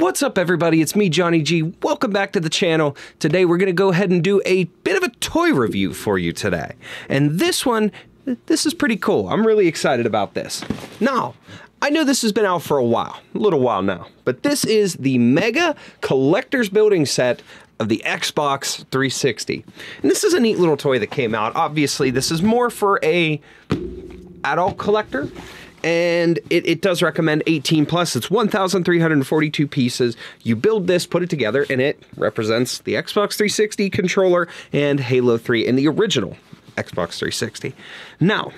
What's up, everybody? It's me, Johnny G. Welcome back to the channel. Today we're going to go ahead and do a bit of a toy review for you today. And this is pretty cool. I'm really excited about this. Now, I know this has been out for a little while now, but this is the Mega Collector's Building Set of the Xbox 360. And this is a neat little toy that came out. Obviously, this is more for a adult collector. And it does recommend 18 plus. It's 1,342 pieces. You build this, put it together, and it represents the Xbox 360 controller and Halo 3 in the original Xbox 360. Now,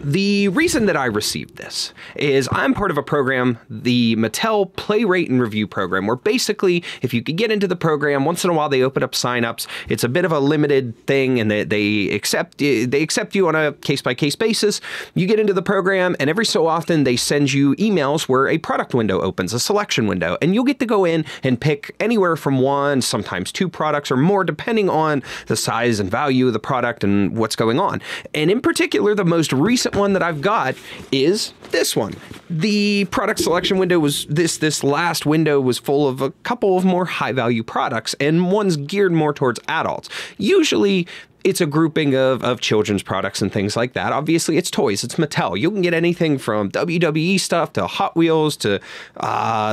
the reason that I received this is I'm part of a program, the Mattel Play, Rate, and Review program, where basically, if you could get into the program, once in a while they open up signups. It's a bit of a limited thing, and they accept you on a case-by-case basis. You get into the program, and every so often they send you emails where a product window opens, a selection window, and you'll get to go in and pick anywhere from one, sometimes two products or more, depending on the size and value of the product and what's going on. And in particular, the most recent one that I've got is this one. The product selection window was this last window was full of a couple of more high value products, and one's geared more towards adults. Usually it's a grouping of children's products and things like that. Obviously, it's toys. It's Mattel. You can get anything from WWE stuff to Hot Wheels to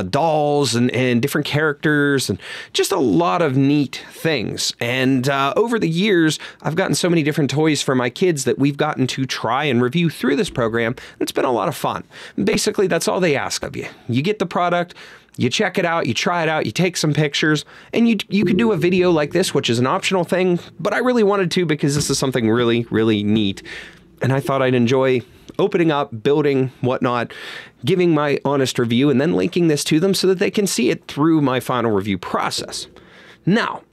dolls and different characters and just a lot of neat things. And over the years, I've gotten so many different toys for my kids that we've gotten to try and review through this program. It's been a lot of fun. Basically, that's all they ask of you. You get the product, you check it out, you try it out, you take some pictures, and you could do a video like this, which is an optional thing, but I really wanted to because this is something really, really neat. And I thought I'd enjoy opening up, building, whatnot, giving my honest review, and then linking this to them so that they can see it through my final review process. Now,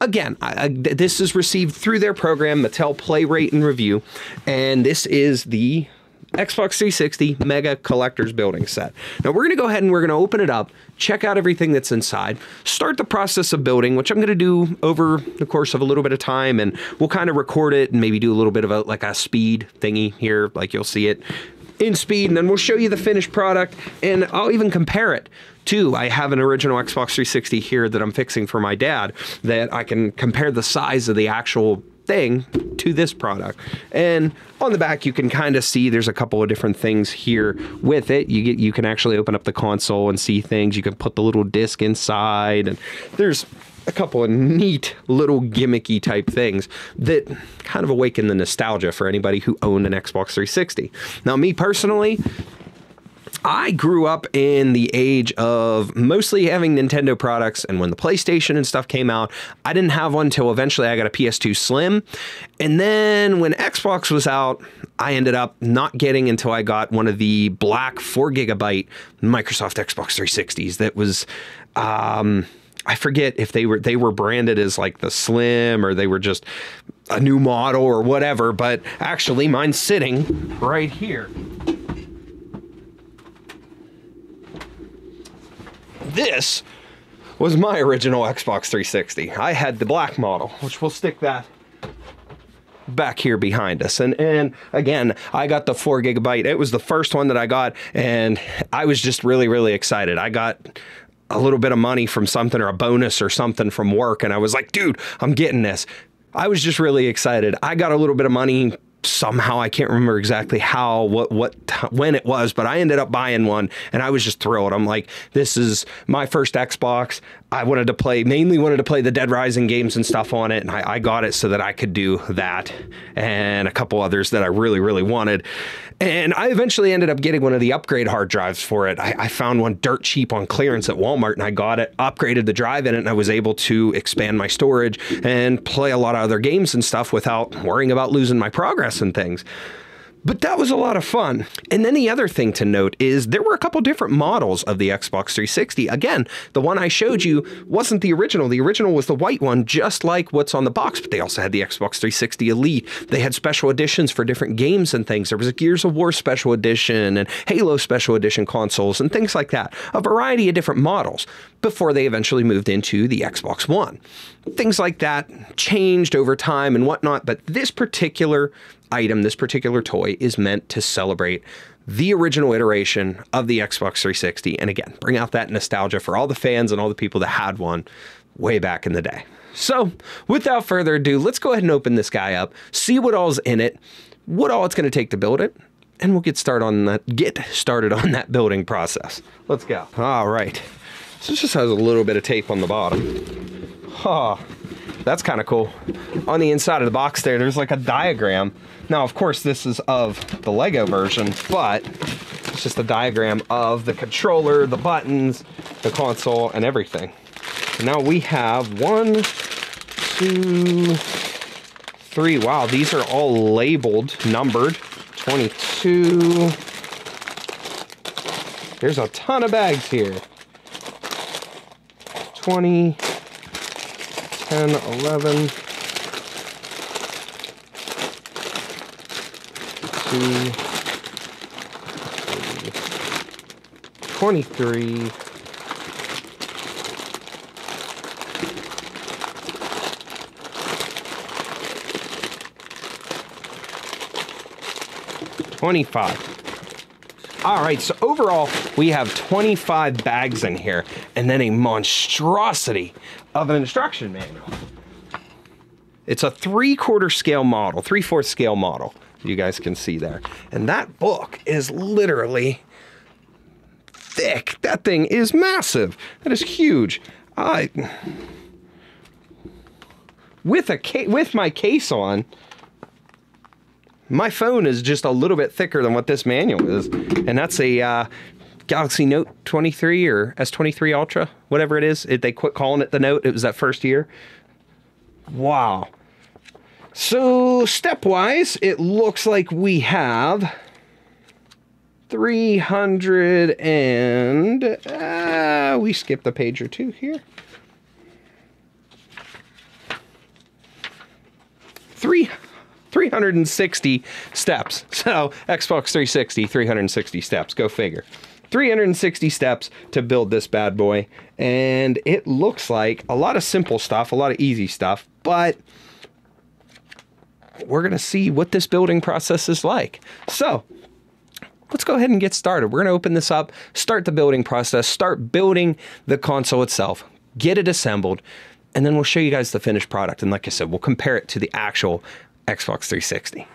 again, this is received through their program, Mattel Play, Rate, and Review, and this is the Xbox 360 Mega Collector's Building Set. Now we're going to go ahead and we're going to open it up, check out everything that's inside, start the process of building, which I'm going to do over the course of a little bit of time, and we'll kind of record it and maybe do a little bit of a speed thingy here, like you'll see it in speed, and then we'll show you the finished product, and I'll even compare it to, I have an original Xbox 360 here that I'm fixing for my dad that I can compare the size of the actual thing to this product. And on the back you can kind of see there's a couple of different things here with it. You can actually open up the console and see things. You can put the little disc inside, and there's a couple of neat little gimmicky type things that kind of awaken the nostalgia for anybody who owned an Xbox 360. Now, me personally, I grew up in the age of mostly having Nintendo products, and when the PlayStation and stuff came out, I didn't have one until eventually I got a PS2 Slim. And then when Xbox was out, I ended up not getting until I got one of the black 4GB Microsoft Xbox 360s that was, I forget if they were branded as like the Slim or they were just a new model or whatever, but actually mine's sitting right here. This was my original Xbox 360. I had the black model, which we'll stick that back here behind us. And again, I got the 4GB. It was the first one that I got, and I was just really, really excited. I got a little bit of money from something or a bonus or something from work, and I was like, dude, I'm getting this. I was just really excited. I got a little bit of money somehow. I can't remember exactly how, when it was, but I ended up buying one, and I was just thrilled. I'm like, this is my first Xbox. I mainly wanted to play the Dead Rising games and stuff on it, and I got it so that I could do that and a couple others that I really, really wanted. And I eventually ended up getting one of the upgrade hard drives for it. I found one dirt cheap on clearance at Walmart, and I got it, upgraded the drive in it, and I was able to expand my storage and play a lot of other games and stuff without worrying about losing my progress and things. But that was a lot of fun. And then the other thing to note is there were a couple different models of the Xbox 360. Again, the one I showed you wasn't the original. The original was the white one, just like what's on the box, but they also had the Xbox 360 Elite. They had special editions for different games and things. There was a Gears of War special edition and Halo special edition consoles and things like that. A variety of different models before they eventually moved into the Xbox One. Things like that changed over time and whatnot, but this particular item, this particular toy, is meant to celebrate the original iteration of the Xbox 360. And again, bring out that nostalgia for all the fans and all the people that had one way back in the day. So without further ado, let's go ahead and open this guy up, see what all's in it, what all it's going to take to build it, and we'll get started on that building process. Let's go. All right. So this just has a little bit of tape on the bottom. Oh, that's kind of cool. On the inside of the box there's like a diagram. Now, of course, this is of the Lego version, but it's just a diagram of the controller, the buttons, the console, and everything. And now we have 1, 2, 3. Wow, these are all labeled, numbered. 22. There's a ton of bags here. 20, 10, 11, 23, 25. All right, so overall, we have 25 bags in here, and then a monstrosity of an instruction manual. It's a 3/4 scale model, 3/4 scale model, you guys can see there. And that book is literally thick. That thing is massive. That is huge. With my case on, my phone is just a little bit thicker than what this manual is. And that's a Galaxy Note 23 or S23 Ultra, whatever it is. They quit calling it the Note. It was that first year. Wow. So stepwise, it looks like we have 300 and... we skipped a page or two here. 360 steps. So Xbox 360, 360 steps. Go figure. 360 steps to build this bad boy. And it looks like a lot of simple stuff, a lot of easy stuff, but we're going to see what this building process is like. So let's go ahead and get started. We're going to open this up, start the building process, start building the console itself, get it assembled, and then we'll show you guys the finished product. And like I said, we'll compare it to the actual Xbox 360.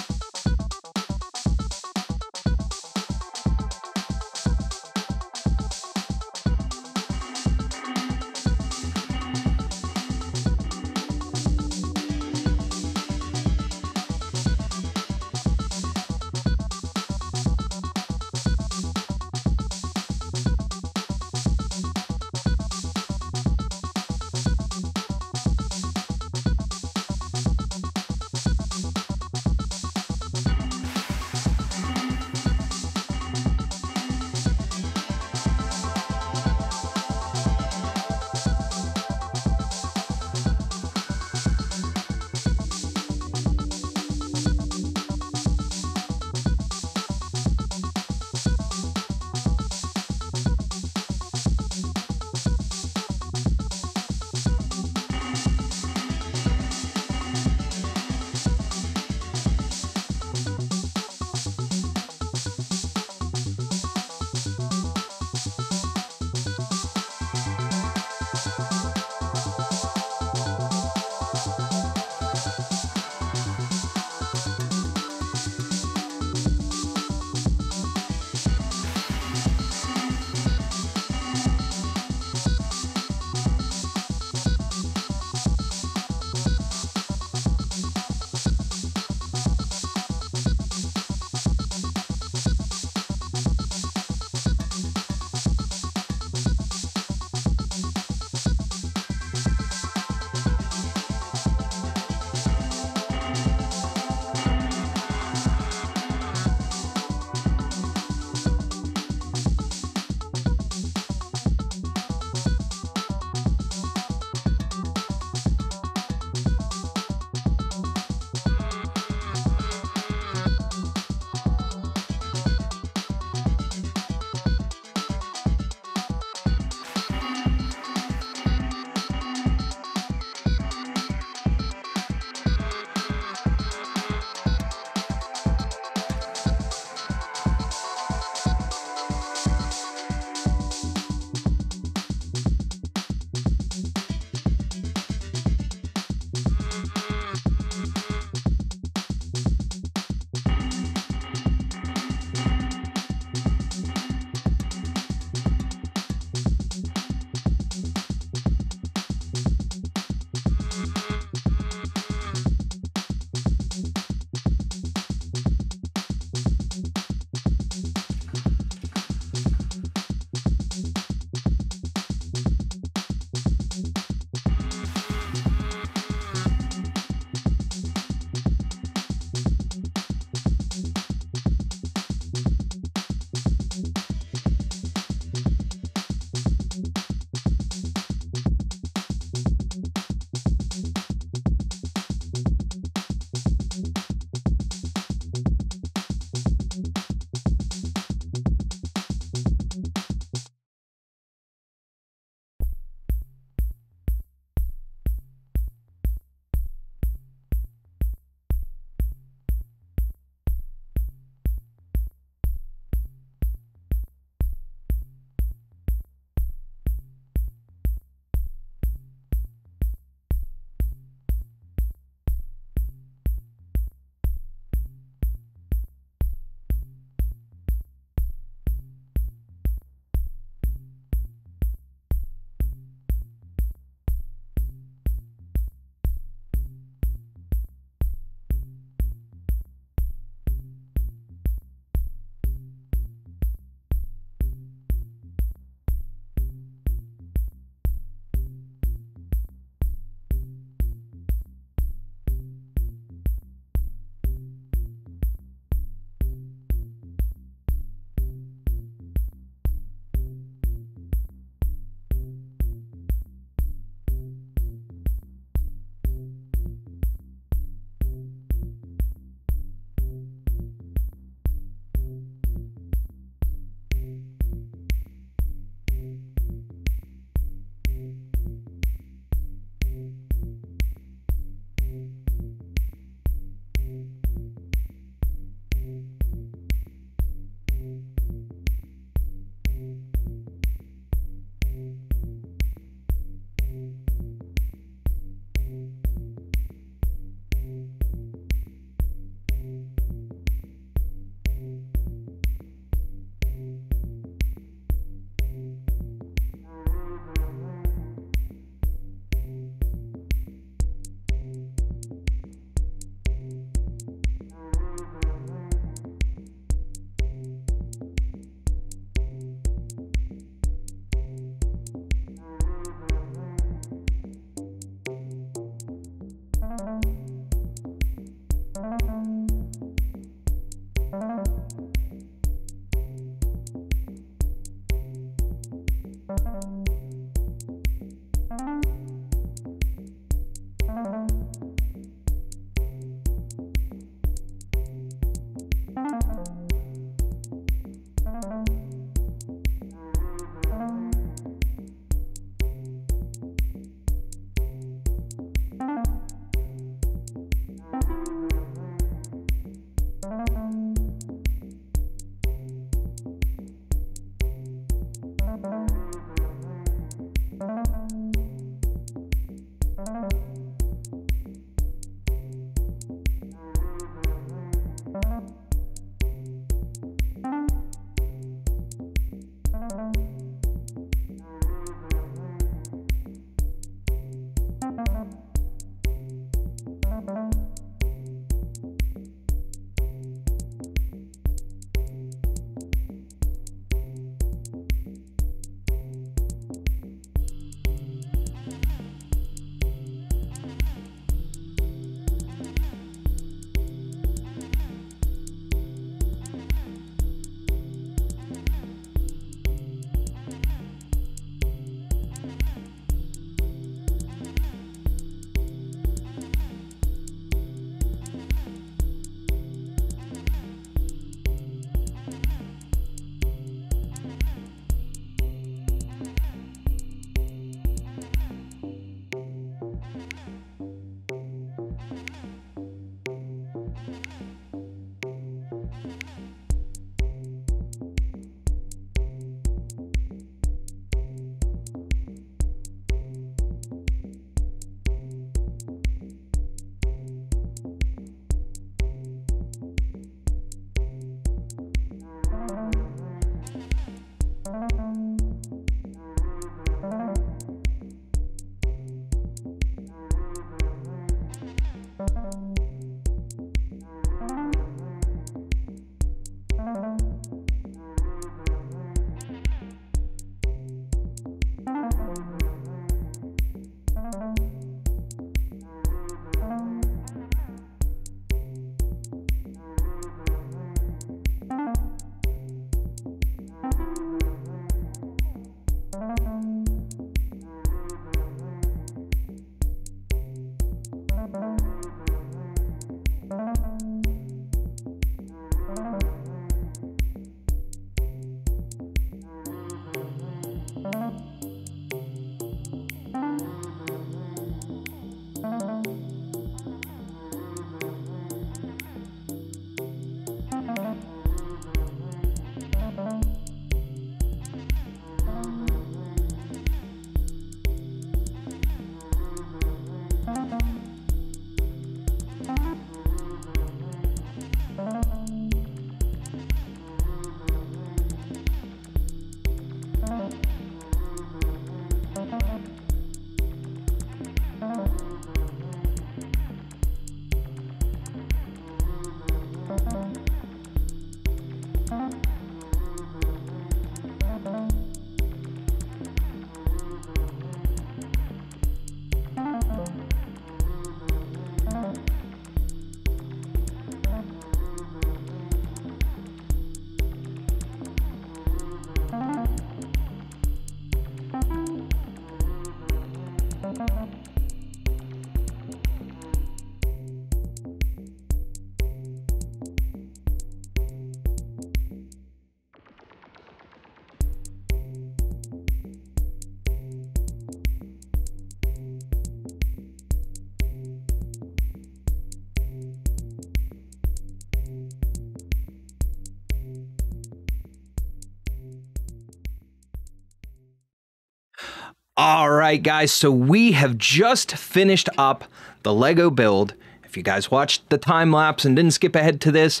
All right, guys, so we have just finished up the Lego build. If you guys watched the time lapse and didn't skip ahead to this,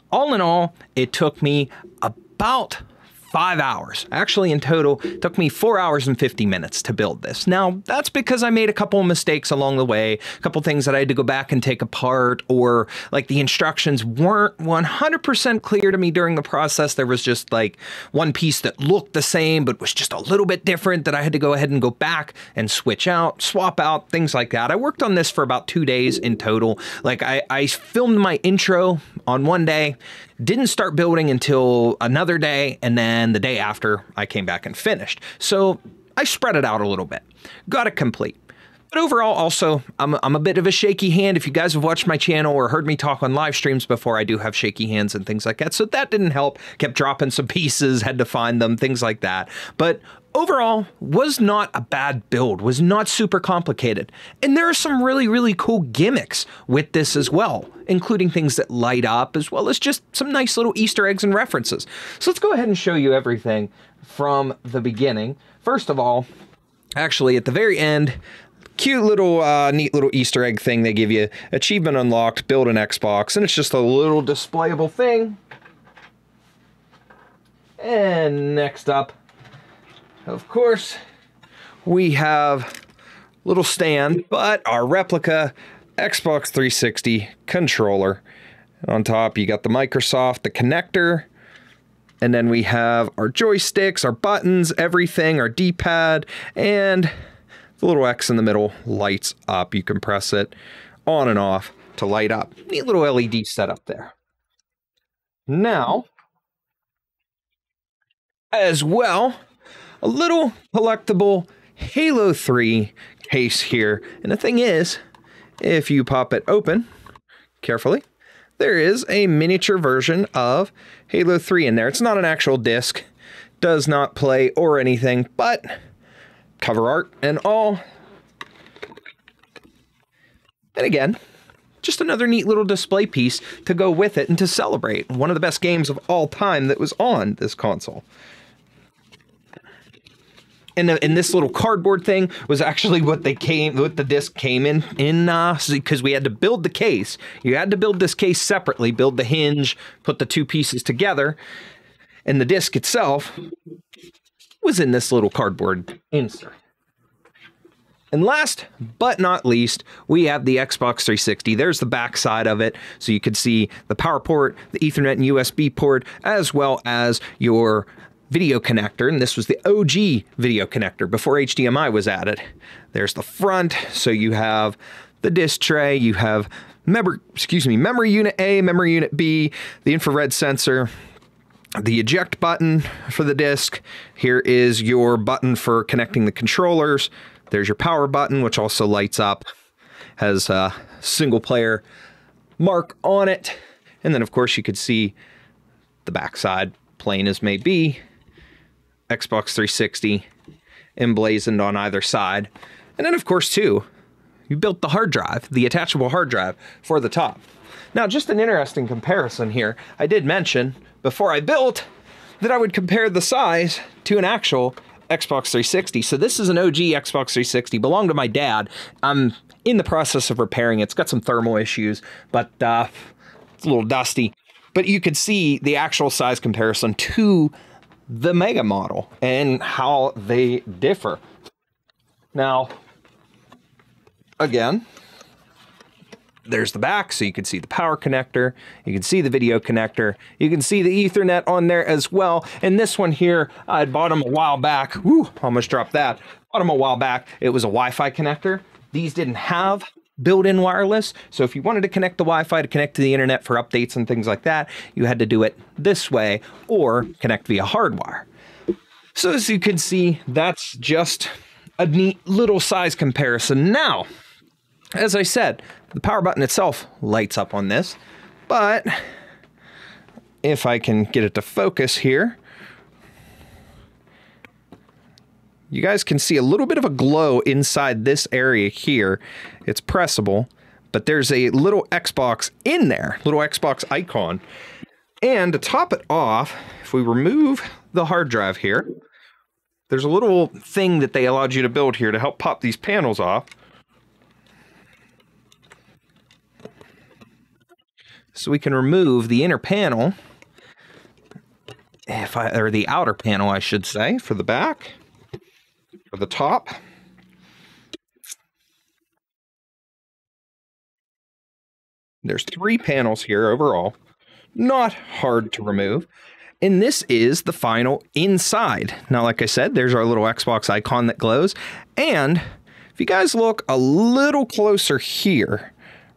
all in all, it took me about 5 hours. Actually, in total, it took me 4 hours and 50 minutes to build this. Now, that's because I made a couple of mistakes along the way, a couple things that I had to go back and take apart, or like the instructions weren't 100% clear to me during the process. There was just like one piece that looked the same, but was just a little bit different that I had to go ahead and go back and switch out, swap out, things like that. I worked on this for about 2 days in total. Like I filmed my intro on one day, didn't start building until another day, and then the day after I came back and finished. So I spread it out a little bit, got it complete. But overall, also, I'm a bit of a shaky hand. If you guys have watched my channel or heard me talk on live streams before, I do have shaky hands and things like that. So that didn't help. Kept dropping some pieces, had to find them, things like that. But overall, was not a bad build, was not super complicated. And there are some really, really cool gimmicks with this as well, including things that light up, as well as just some nice little Easter eggs and references. So let's go ahead and show you everything from the beginning. First of all, actually at the very end, cute little, neat little Easter egg thing they give you. Achievement unlocked, build an Xbox, and it's just a little displayable thing. And next up, of course, we have a little stand, but our replica Xbox 360 controller. On top, you got the Microsoft, the connector, and then we have our joysticks, our buttons, everything, our D-pad, and the little X in the middle lights up. You can press it on and off to light up. Neat little LED setup there. Now, as well, a little collectible Halo 3 case here. And the thing is, if you pop it open carefully, there is a miniature version of Halo 3 in there. It's not an actual disc, does not play or anything, but cover art and all. And again, just another neat little display piece to go with it and to celebrate one of the best games of all time that was on this console. And this little cardboard thing was actually what the disc came in because we had to build the case. You had to build this case separately, build the hinge, put the two pieces together, and the disc itself was in this little cardboard insert. And last but not least, we have the Xbox 360. There's the back side of it, so you can see the power port, the Ethernet and USB port, as well as your video connector, and this was the OG video connector before HDMI was added. There's the front, so you have the disc tray, you have memory unit A, memory unit B, the infrared sensor, the eject button for the disc. Here is your button for connecting the controllers. There's your power button, which also lights up, has a single player mark on it. And then of course you could see the backside, plain as may be, Xbox 360 emblazoned on either side. And then of course too, you built the hard drive, the attachable hard drive for the top. Now just an interesting comparison here. I did mention before I built that I would compare the size to an actual Xbox 360. So this is an OG Xbox 360, belonged to my dad. I'm in the process of repairing it. It's got some thermal issues, but it's a little dusty. But you could see the actual size comparison to the Mega model and how they differ. Now, again, there's the back, so you can see the power connector, you can see the video connector, you can see the Ethernet on there as well. And this one here, I bought them a while back. Woo, almost dropped that. Bought them a while back. It was a Wi-Fi connector. These didn't have built-in wireless, so if you wanted to connect the Wi-Fi to connect to the internet for updates and things like that, you had to do it this way or connect via hardwire. So as you can see, that's just a neat little size comparison. Now, as I said, the power button itself lights up on this, but if I can get it to focus here, you guys can see a little bit of a glow inside this area here. It's pressable, but there's a little Xbox in there, little Xbox icon. And to top it off, if we remove the hard drive here, there's a little thing that they allowed you to build here to help pop these panels off. So we can remove the inner panel, or the outer panel, I should say, for the back. For the top. There's 3 panels here overall. Not hard to remove. And this is the final inside. Now, like I said, there's our little Xbox icon that glows. And if you guys look a little closer here,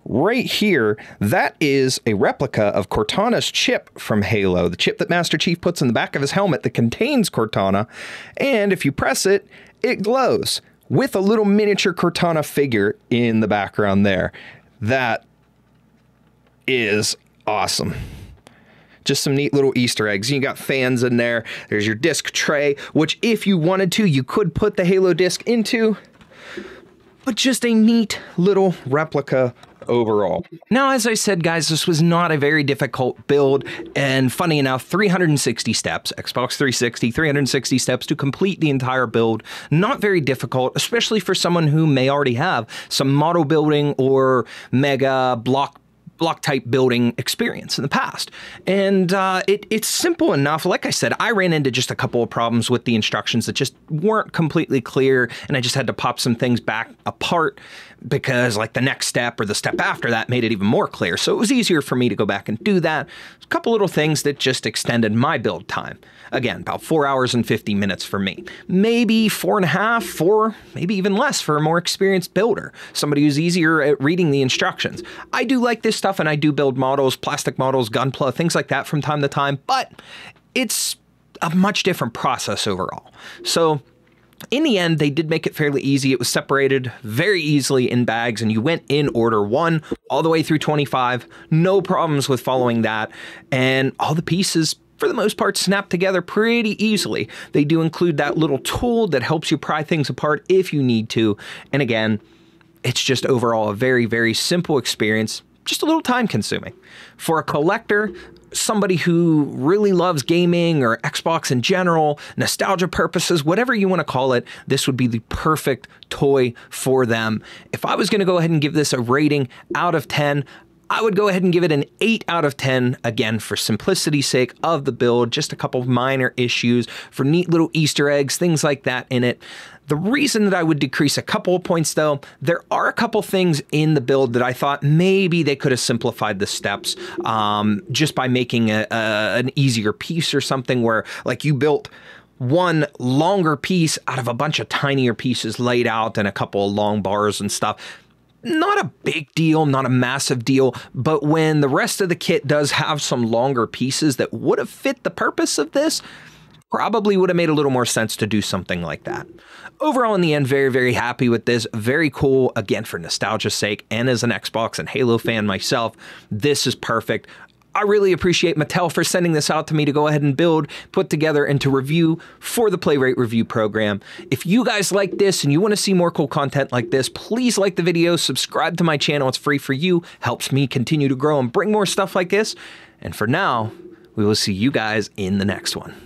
right here, that is a replica of Cortana's chip from Halo, the chip that Master Chief puts in the back of his helmet that contains Cortana. And if you press it, it glows with a little miniature Cortana figure in the background there. That is awesome. Just some neat little Easter eggs. You got fans in there. There's your disc tray, which if you wanted to, you could put the Halo disc into, but just a neat little replica overall. Now, as I said, guys, this was not a very difficult build, and funny enough, 360 steps, Xbox 360, 360 steps to complete the entire build. Not very difficult, especially for someone who may already have some model building or mega block type building experience in the past. And it's simple enough. Like I said, I ran into just a couple of problems with the instructions that just weren't completely clear, and I just had to pop some things back apart because like the next step or the step after that made it even more clear. So it was easier for me to go back and do that. A couple little things that just extended my build time. Again, about 4 hours and 50 minutes for me. Maybe 4.5, 4, maybe even less for a more experienced builder. Somebody who's easier at reading the instructions. I do like this stuff, and I do build models, plastic models, Gunpla, things like that from time to time, but it's a much different process overall. So in the end, they did make it fairly easy. It was separated very easily in bags, and you went in order 1 all the way through 25. No problems with following that, and all the pieces, for the most part, snap together pretty easily. They do include that little tool that helps you pry things apart if you need to. And again, it's just overall a very, very simple experience, just a little time consuming. For a collector, somebody who really loves gaming or Xbox in general, nostalgia purposes, whatever you want to call it, this would be the perfect toy for them. If I was going to go ahead and give this a rating out of 10, I would go ahead and give it an 8 out of 10, again, for simplicity's sake of the build, just a couple of minor issues, for neat little Easter eggs, things like that in it. The reason that I would decrease a couple of points, though, there are a couple things in the build that I thought maybe they could have simplified the steps just by making an easier piece or something where, like, you built one longer piece out of a bunch of tinier pieces laid out and a couple of long bars and stuff. Not a big deal, not a massive deal, but when the rest of the kit does have some longer pieces that would have fit the purpose of this, probably would have made a little more sense to do something like that. Overall, in the end, very, very happy with this. Very cool, again, for nostalgia's sake, and as an Xbox and Halo fan myself, this is perfect. I really appreciate Mattel for sending this out to me to go ahead and build, put together, and to review for the Play Rate Review program. If you guys like this and you want to see more cool content like this, please like the video, subscribe to my channel. It's free for you, helps me continue to grow and bring more stuff like this. And for now, we will see you guys in the next one.